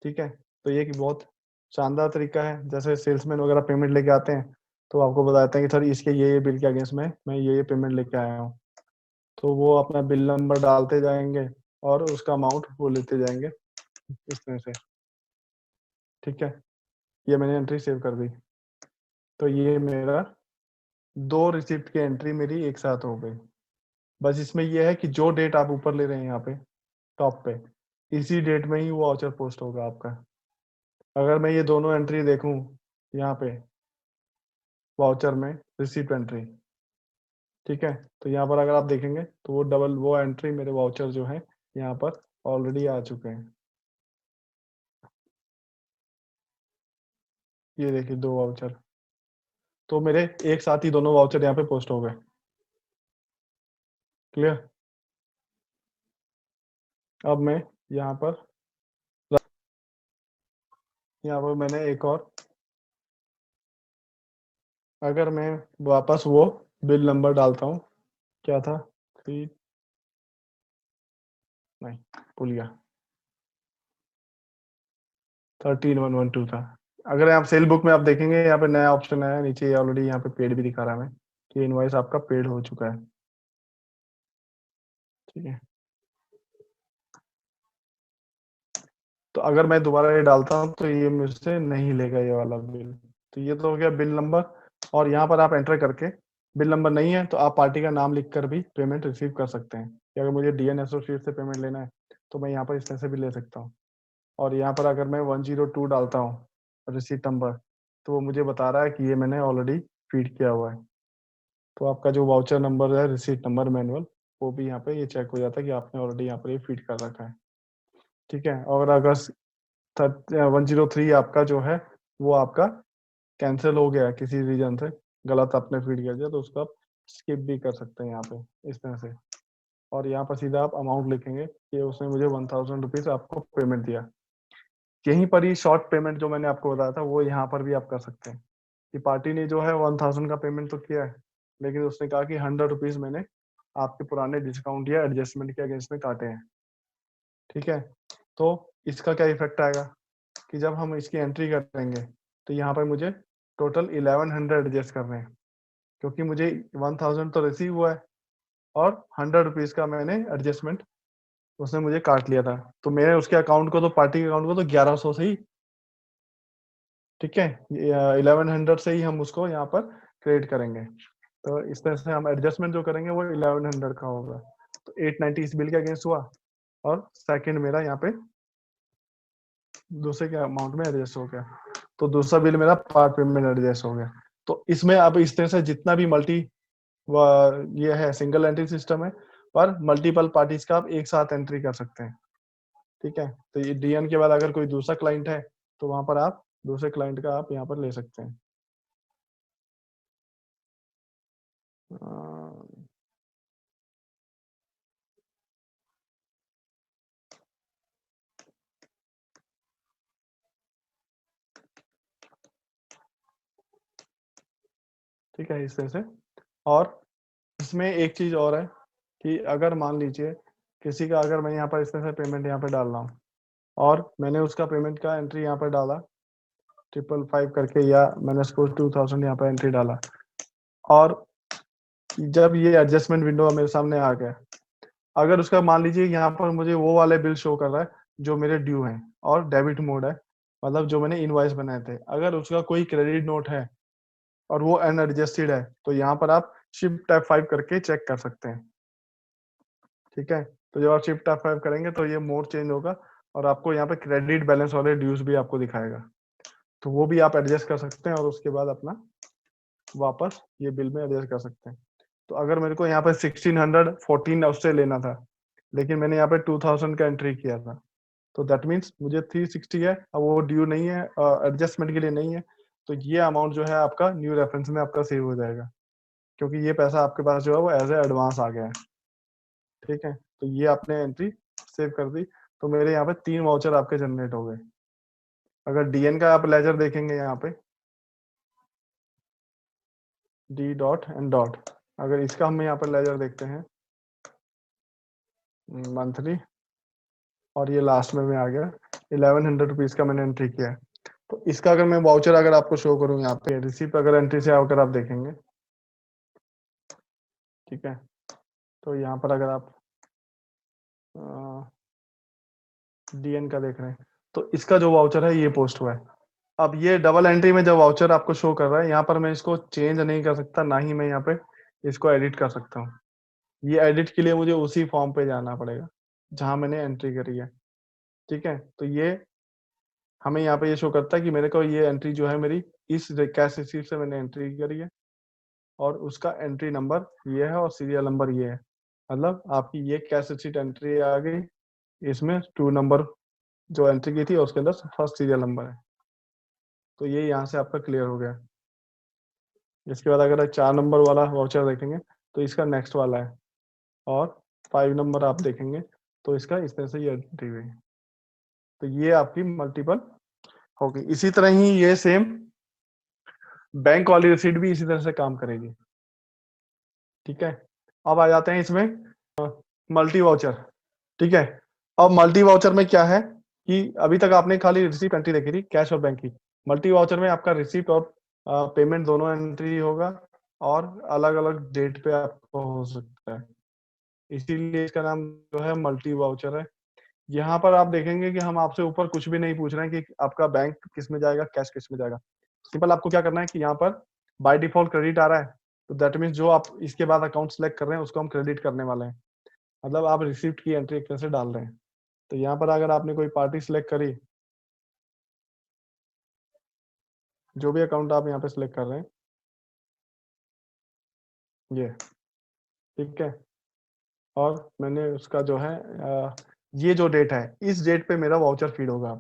Speaker 1: ठीक है, तो ये कि बहुत शानदार तरीका है। जैसे सेल्समैन वगैरह पेमेंट लेके आते हैं तो आपको बताते हैं कि सर इसके ये बिल के अगेंस्ट में मैं ये पेमेंट लेके आया हूँ, तो वो अपना बिल नंबर डालते जाएंगे और उसका अमाउंट वो लेते जाएंगे इस तरह से। ठीक है, ये मैंने एंट्री सेव कर दी। तो ये मेरा 2 रिसिप्ट की एंट्री मेरी एक साथ हो गई। बस इसमें ये है कि जो डेट आप ऊपर ले रहे हैं यहाँ पे टॉप पे, इसी डेट में ही वो वाउचर पोस्ट होगा आपका। अगर मैं ये दोनों एंट्री देखूं यहाँ पे वाउचर में रिसिप्ट एंट्री, ठीक है, तो यहाँ पर अगर आप देखेंगे तो वो डबल वो एंट्री मेरे वाउचर जो है यहाँ पर ऑलरेडी आ चुके हैं। ये देखिए 2 वाउचर, तो मेरे एक साथ ही दोनों वाउचर यहाँ पे पोस्ट हो गए। क्लियर? अब मैं यहाँ पर मैंने एक और, अगर मैं वापस वो बिल नंबर डालता हूँ, क्या था 3 नहीं भूल गया 13112 था। अगर आप सेल बुक में आप देखेंगे यहाँ पे नया ऑप्शन आया है नीचे, ऑलरेडी यहाँ पे पेड भी दिखा रहा है मैं कि इनवॉइस आपका पेड हो चुका है। ठीक है, तो अगर मैं दोबारा ये डालता हूँ तो ये मुझसे नहीं लेगा ये वाला बिल। तो ये तो हो गया बिल नंबर। और यहाँ पर आप एंटर करके, बिल नंबर नहीं है तो आप पार्टी का नाम लिख कर भी पेमेंट रिसीव कर सकते हैं, कि अगर मुझे डीएन एसोसिएट से पेमेंट लेना है तो मैं यहाँ पर इस तरह से भी ले सकता हूँ। और यहाँ पर अगर मैं 102 डालता हूँ रिसीट नंबर, तो वो मुझे बता रहा है कि ये मैंने ऑलरेडी फीड किया हुआ है। तो आपका जो वाउचर नंबर है रिसीट नंबर मैनुअल, वो भी यहाँ पे ये चेक हो जाता है कि आपने ऑलरेडी यहाँ पर ये फीड कर रखा है। ठीक है, और अगर 103 आपका जो है वो आपका कैंसिल हो गया किसी रीजन से, गलत आपने फीड कर दिया, तो उसको आप स्किप भी कर सकते हैं यहाँ पे इस तरह से। और यहाँ पर सीधा आप अमाउंट लिखेंगे कि उसने मुझे 1000 रुपीज आपको पेमेंट दिया। यहीं पर ही शॉर्ट पेमेंट जो मैंने आपको बताया था वो यहाँ पर भी आप कर सकते हैं, कि पार्टी ने जो है 1000 का पेमेंट तो किया है, लेकिन उसने कहा कि 100 रुपीज मैंने आपके पुराने डिस्काउंट या एडजस्टमेंट के अगेंस्ट में काटे हैं। ठीक है, तो इसका क्या इफेक्ट आएगा कि जब हम इसकी एंट्री करेंगे तो यहाँ पर मुझे टोटल 1100 एडजस्ट करने हैं, क्योंकि मुझे 1000 तो रिसीव हुआ है और 100 रुपीज का मैंने एडजस्टमेंट उसने मुझे काट लिया था। तो मेरे उसके अकाउंट को तो पार्टी के अकाउंट को तो 1100 से ही, ठीक है, 1100 से ही हम उसको यहाँ पर क्रेडिट करेंगे। तो इस तरह से हम एडजस्टमेंट जो करेंगे वो 1100 का होगा। तो 890 इस बिल के अगेंस्ट हुआ और सेकंड मेरा यहाँ पे दूसरे के अमाउंट में एडजस्ट हो गया, तो दूसरा बिल मेरा पार्ट पेमेंट एडजस्ट हो गया। तो इसमें अब इस तरह से जितना भी ये है सिंगल एंट्री सिस्टम है, पर मल्टीपल पार्टीज का आप एक साथ एंट्री कर सकते हैं। ठीक है, तो ये डीएन के बाद अगर कोई दूसरा क्लाइंट है तो वहां पर आप दूसरे क्लाइंट का आप यहाँ पर ले सकते हैं। ठीक है, इस तरह से। और इसमें एक चीज और है कि अगर मान लीजिए किसी का, अगर मैं यहाँ पर इस तरह से पेमेंट यहाँ पे डाल रहा हूँ और मैंने उसका पेमेंट का एंट्री यहाँ पर डाला 555 करके, या मैंने सपोज 2000 यहाँ पर एंट्री डाला, और जब ये एडजस्टमेंट विंडो मेरे सामने आ गया, अगर उसका मान लीजिए यहाँ पर मुझे वो वाले बिल शो कर रहा है जो मेरे ड्यू हैं और डेबिट मोड है, मतलब जो मैंने इनवॉइस बनाए थे, अगर उसका कोई क्रेडिट नोट है और वो अनएडजस्टेड है, तो यहाँ पर आप शिफ्ट F5 करके चेक कर सकते हैं। ठीक है, तो जब आप शिफ्ट F5 करेंगे तो ये मोड चेंज होगा और आपको यहाँ पे क्रेडिट बैलेंस वाले ड्यूज भी आपको दिखाएगा, तो वो भी आप एडजस्ट कर सकते हैं और उसके बाद अपना वापस ये बिल में एडजस्ट कर सकते हैं। तो अगर मेरे को यहाँ पे 1614 उससे लेना था, लेकिन मैंने यहाँ पे 2000 का एंट्री किया था, तो दैट मीन्स मुझे 360 है, अब वो ड्यू नहीं है, एडजस्टमेंट के लिए नहीं है, तो ये अमाउंट जो है आपका न्यू रेफरेंस में आपका सेव हो जाएगा, क्योंकि ये पैसा आपके पास जो है वो एज ए एडवांस आ गया है। ठीक है, तो ये आपने एंट्री सेव कर दी, तो मेरे यहाँ पे 3 वाउचर आपके जनरेट हो गए। अगर डीएन का आप लेजर देखेंगे यहाँ पे, डी डॉट एंड डॉट, अगर इसका हम यहाँ पर लेजर देखते हैं मंथली, और ये लास्ट में आ गया 1100 रुपीज का मैंने एंट्री किया है। तो इसका अगर मैं वाउचर अगर आपको शो करूँ यहाँ पे रिसिप्ट, अगर एंट्री से अगर आप देखेंगे, ठीक है, तो यहाँ पर अगर आप डीएन का देख रहे हैं, तो इसका जो वाउचर है ये पोस्ट हुआ है। अब ये डबल एंट्री में जब वाउचर आपको शो कर रहा है, यहाँ पर मैं इसको चेंज नहीं कर सकता, ना ही मैं यहाँ पे इसको एडिट कर सकता हूँ। ये एडिट के लिए मुझे उसी फॉर्म पे जाना पड़ेगा जहां मैंने एंट्री करी है। ठीक है, तो ये हमें यहाँ पे ये शो करता है कि मेरे को ये एंट्री जो है मेरी इस कैश रिसीप्ट से मैंने एंट्री करी है, और उसका एंट्री नंबर ये है और सीरियल नंबर ये है। मतलब आपकी ये कैश रिसीप्ट एंट्री आ गई, इसमें 2 नंबर जो एंट्री की थी उसके अंदर फर्स्ट सीरियल नंबर है। तो ये यहाँ से आपका क्लियर हो गया। इसके बाद अगर 4 नंबर वाला वाउचर देखेंगे तो इसका नेक्स्ट वाला है, और 5 नंबर आप देखेंगे तो इसका इस तरह से ये एंट्री हुई। तो ये आपकी मल्टीपल होगी। इसी तरह ही ये सेम बैंक वाली रिसीट भी इसी तरह से काम करेगी। ठीक है, अब आ जाते हैं इसमें मल्टी वाउचर। ठीक है, अब मल्टी वाउचर में क्या है कि अभी तक आपने खाली रिसीप्ट एंट्री देखी थी कैश और बैंक की। मल्टी वाउचर में आपका रिसीप्ट और पेमेंट दोनों एंट्री होगा, और अलग अलग डेट पे आपको हो सकता है, इसीलिए इसका नाम जो है मल्टी वाउचर है। यहाँ पर आप देखेंगे कि हम आपसे ऊपर कुछ भी नहीं पूछ रहे हैं कि आपका बैंक किस में जाएगा, कैश किस में जाएगा। सिंपल आपको क्या करना है कि यहाँ पर बाय डिफॉल्ट क्रेडिट आ रहा है, तो दैट मीन्स जो आप इसके बाद अकाउंट सेलेक्ट कर रहे हैं उसको हम क्रेडिट करने वाले हैं। मतलब आप रिसिप्ट की एंट्री एक तरह से डाल रहे हैं। तो यहाँ पर अगर आपने कोई पार्टी सिलेक्ट करी, जो भी अकाउंट आप यहाँ पे सिलेक्ट कर रहे हैं, ये ठीक है, और मैंने उसका जो है ये जो डेट है, इस डेट पे मेरा वाउचर फीड होगा।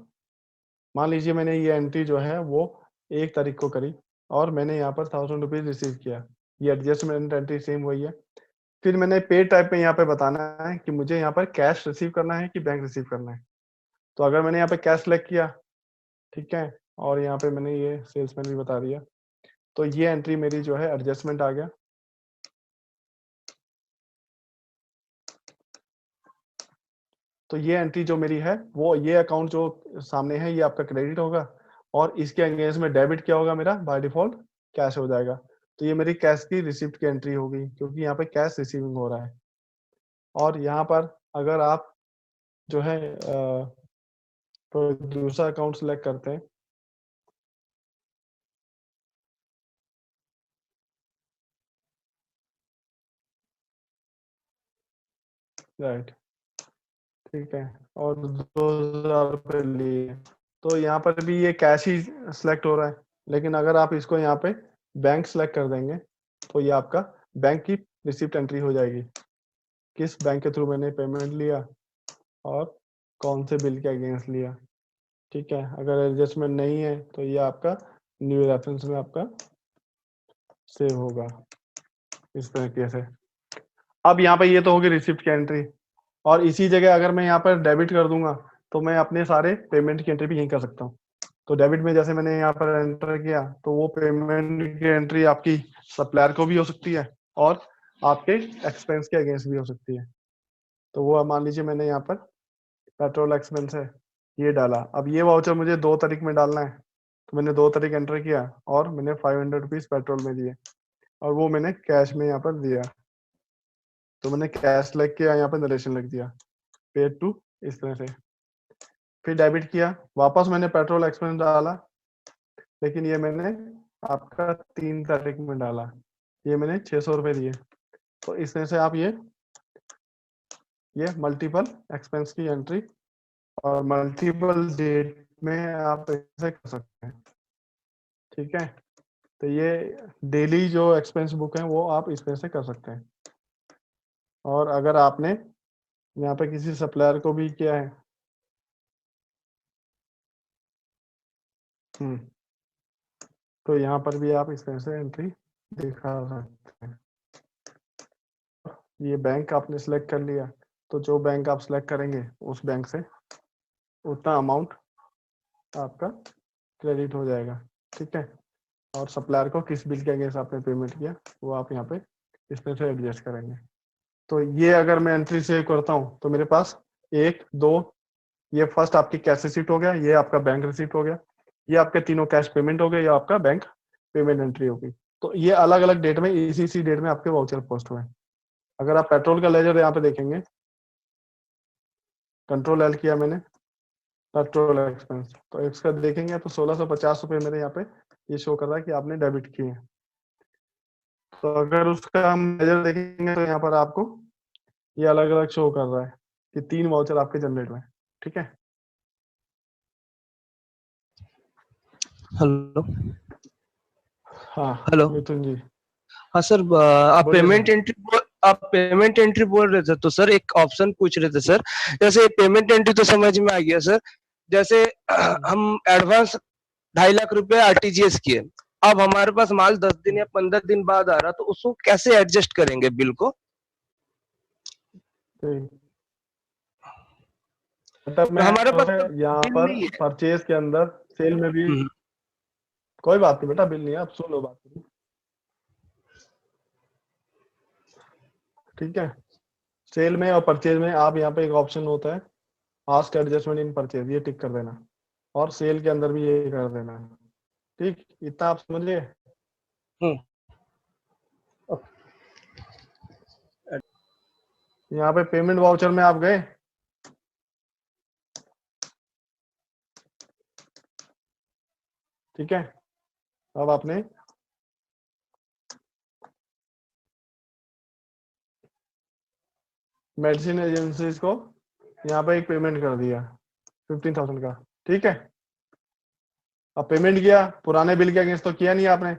Speaker 1: मान लीजिए मैंने ये एंट्री जो है वो 1 तारीख को करी, और मैंने यहाँ पर 1000 रुपीज रिसीव किया, ये एडजस्टमेंट एंट्री सेम वही है। फिर मैंने पे टाइप में यहाँ पे बताना है कि मुझे यहाँ पर कैश रिसीव करना है कि बैंक रिसीव करना है। तो अगर मैंने यहाँ पे कैश सेलेक्ट किया, ठीक है, और यहाँ पे मैंने ये सेल्समैन भी बता दिया, तो ये एंट्री मेरी जो है एडजस्टमेंट आ गया। तो ये एंट्री जो मेरी है वो ये अकाउंट जो सामने है ये आपका क्रेडिट होगा, और इसके अगेंस्ट में डेबिट क्या होगा मेरा बाय डिफॉल्ट कैश हो जाएगा। तो ये मेरी कैश की रिसिप्ट की एंट्री होगी, क्योंकि यहाँ पे कैश रिसीविंग हो रहा है। और यहाँ पर अगर आप जो है तो दूसरा अकाउंट सेलेक्ट करते हैं, राइट, ठीक है, और 2000 रुपये लिए, तो यहाँ पर भी ये कैश ही सिलेक्ट हो रहा है। लेकिन अगर आप इसको यहाँ पे बैंक सेलेक्ट कर देंगे, तो ये आपका बैंक की रिसिप्ट एंट्री हो जाएगी, किस बैंक के थ्रू मैंने पेमेंट लिया और कौन से बिल के अगेंस्ट लिया। ठीक है, अगर एडजस्टमेंट नहीं है तो ये आपका न्यू रेफरेंस में आपका सेव होगा इस तरीके से। अब यहाँ पे ये तो होगी रिसिप्ट की एंट्री, और इसी जगह अगर मैं यहाँ पर डेबिट कर दूंगा तो मैं अपने सारे पेमेंट की एंट्री भी यहीं कर सकता हूँ। तो डेबिट में जैसे मैंने यहाँ पर एंटर किया, तो वो पेमेंट की एंट्री आपकी सप्लायर को भी हो सकती है और आपके एक्सपेंस के अगेंस्ट भी हो सकती है। तो वो मान लीजिए मैंने यहाँ पर पेट्रोल एक्सपेंस है ये डाला, अब ये वाउचर मुझे 2 तारीख में डालना है, तो मैंने 2 तारीख एंटर किया और मैंने 500 रुपीज पेट्रोल में दिए, और वो मैंने कैश में यहाँ पर दिया। तो मैंने कैश लिख के यहाँ पर नरेशन लिख दिया पेड टू, इस तरह से। फिर डेबिट किया, वापस मैंने पेट्रोल एक्सपेंस डाला, लेकिन ये मैंने आपका 3 तारीख में डाला, ये मैंने 600 रुपये दिए। तो इस तरह से आप ये मल्टीपल एक्सपेंस की एंट्री और मल्टीपल डेट में आप ऐसे कर सकते हैं। ठीक है, तो ये डेली जो एक्सपेंस बुक है वो आप इस तरह से कर सकते हैं। और अगर आपने यहाँ पे किसी सप्लायर को भी किया है। तो यहाँ पर भी आप इस तरह से एंट्री दिखा सकते हैं। ये बैंक आपने सिलेक्ट कर लिया, तो जो बैंक आप सिलेक्ट करेंगे उस बैंक से उतना अमाउंट आपका क्रेडिट हो जाएगा, ठीक है। और सप्लायर को किस बिल के अगेंस्ट आपने पेमेंट किया वो आप यहाँ पे इस तरह से एडजस्ट करेंगे। तो ये अगर मैं एंट्री सेव करता हूँ तो मेरे पास 1 2, ये फर्स्ट आपकी कैश रिसीट हो गया, ये आपका बैंक रिसीट हो गया, ये आपके तीनों कैश पेमेंट हो गए, ये आपका बैंक पेमेंट एंट्री होगी। तो ये अलग अलग डेट में इसी डेट में आपके वाउचर पोस्ट हुए। अगर आप पेट्रोल का लेजर यहाँ पे देखेंगे, कंट्रोल एल किया मैंने, पेट्रोल एक्सपेंस, तो इसका देखेंगे तो 1650 रुपये मेरे यहाँ पे ये शो कर रहा है कि आपने डेबिट किए हैं। तो अगर उसका हम मेजर देखेंगे तो यहाँ पर आपको ये अलग अलग शो कर रहा है कि 3 वाउचर आपके जनरेट हुए, ठीक है।
Speaker 3: हेलो
Speaker 1: हाँ
Speaker 3: हेलो
Speaker 1: मिथुन जी,
Speaker 3: हाँ सर, आप
Speaker 1: बोलिए
Speaker 3: पेमेंट
Speaker 1: सर।
Speaker 3: एंट्री बोल रहे थे, तो सर एक ऑप्शन पूछ रहे थे सर। जैसे पेमेंट एंट्री तो समझ में आ गया सर। जैसे हम एडवांस 2.5 लाख रुपए आरटीजीएस किए, अब हमारे पास माल 10 दिन या 15 दिन बाद आ रहा, तो उसको कैसे एडजस्ट करेंगे बिल को?
Speaker 1: मतलब मैं
Speaker 3: हमारे पास तो
Speaker 1: यहाँ
Speaker 3: बिल
Speaker 1: पर
Speaker 3: नहीं है।
Speaker 1: परचेज के अंदर सेल में भी कोई बात नहीं बेटा, बिल नहीं है, आप सुन लो बात, ठीक है। सेल में और परचेज में आप यहाँ पे एक ऑप्शन होता है आस्क एडजस्टमेंट इन परचेज, ये टिक कर देना, और सेल के अंदर भी ये कर देना, ठीक। इतना आप समझ लिए। यहाँ पे पेमेंट वाउचर में आप गए, ठीक है। अब आपने मेडिसिन एजेंसीज को यहाँ पे एक पेमेंट कर दिया 15,000 का, ठीक है। अब पेमेंट किया, पुराने बिल के अगेंस्ट तो किया नहीं आपने,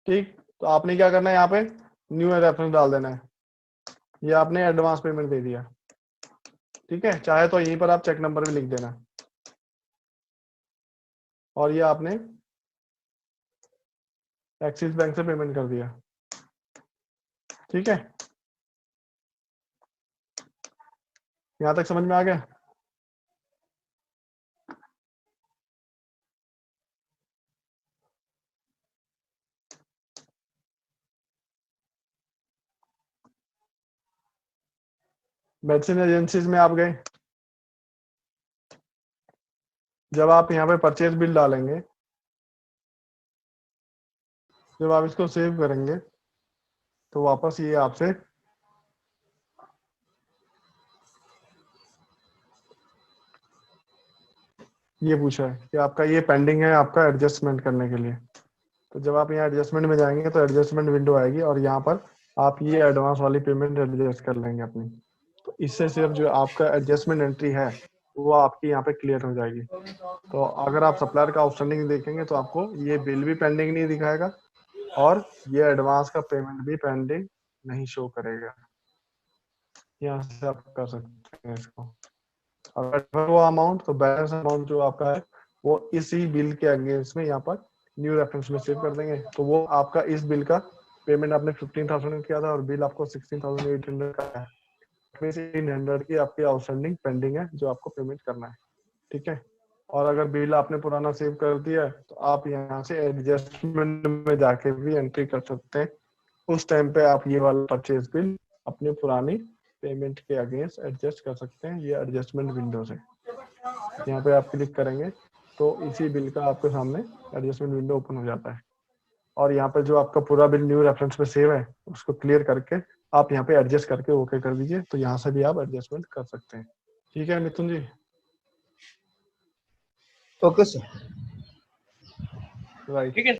Speaker 1: ठीक। तो आपने क्या करना है, यहाँ पे न्यू रेफरेंस डाल देना है, ये आपने एडवांस पेमेंट दे दिया, ठीक है। चाहे तो यहीं पर आप चेक नंबर भी लिख देना, और ये आपने एक्सिस बैंक से पेमेंट कर दिया, ठीक है। यहां तक समझ में आ गया। मेडिसिन एजेंसीज में आप गए, जब आप यहाँ पे परचेज बिल डालेंगे, जब आप इसको सेव करेंगे तो वापस ये आपसे ये पूछा है कि आपका ये पेंडिंग है आपका एडजस्टमेंट करने के लिए। तो जब आप यहाँ एडजस्टमेंट में जाएंगे तो एडजस्टमेंट विंडो आएगी, और यहाँ पर आप ये एडवांस वाली पेमेंट एडजस्ट कर लेंगे अपनी। तो इससे सिर्फ जो आपका एडजस्टमेंट एंट्री है वो आपकी यहाँ पे क्लियर हो जाएगी। तो अगर आप सप्लायर का आउटस्टैंडिंग देखेंगे तो आपको ये बिल भी पेंडिंग नहीं दिखाएगा, और ये एडवांस का पेमेंट भी पेंडिंग नहीं शो करेगा। यहाँ से आप कर सकते हैं इसको। अगर वो अमाउंट, तो बैलेंस अमाउंट जो आपका है वो इसी बिल के अगेंस्ट में यहाँ पर न्यू रेफरेंस में सेव कर देंगे। तो वो आपका इस बिल का पेमेंट आपने 15,000 किया था और बिल आपको 16,800 का है, 300 की आपकी आउटस्टैंडिंग पेंडिंग है जो आपको पेमेंट करना है, ठीक है। और अगर बिल आपने पुराना सेव कर दिया है तो आप यहाँ से एडजस्टमेंट में जाके भी एंट्री कर सकते हैं। उस टाइम पे आप ये वाला परचेज बिल अपनी पुरानी पेमेंट के अगेंस्ट एडजस्ट कर सकते हैं, ये एडजस्टमेंट विंडो से। यहाँ पे आप क्लिक करेंगे तो इसी बिल का आपके सामने एडजस्टमेंट विंडो ओपन हो जाता है, और यहाँ पे जो आपका पूरा बिल न्यू रेफरेंस में सेव है उसको क्लियर करके आप यहाँ पे एडजस्ट करके ओके कर दीजिए। तो यहाँ से भी आप एडजस्टमेंट कर सकते हैं, ठीक है Mithun ji.
Speaker 3: Okay sir,
Speaker 1: right.
Speaker 3: ठीक है।